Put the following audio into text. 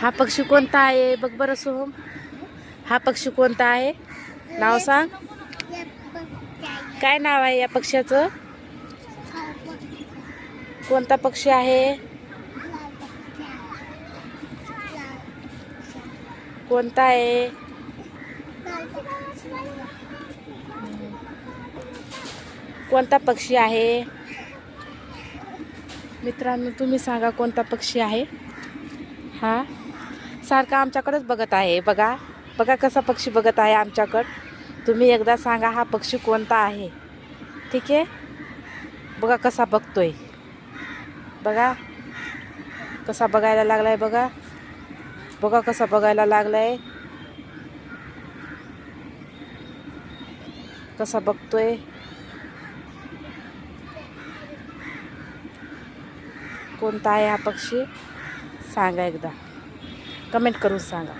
हा पक्षी कोणता आहे बघ बरं सोहम. हा पक्षी कोणता आहे नाव सांग. काय नाव आहे या पक्ष्याचं. कोणता पक्षी आहे. कोणता आहे. कोणता पक्षी आहे मित्रांनो तुम्ही सांगा कोणता पक्षी आहे. हा सारखा आमच्याकडेच बघत आहे. बघा बघा कसा पक्षी बघत आहे आमच्याकडं. तुम्ही एकदा सांगा हा पक्षी कोणता आहे. ठीक आहे. बघा कसा बघतोय. बघा कसा बघायला लागलाय. बघा बघा कसा बघायला लागलाय. कसा बघतोय. कोणता आहे हा पक्षी सांगा एकदा कमेंट करून सांगा.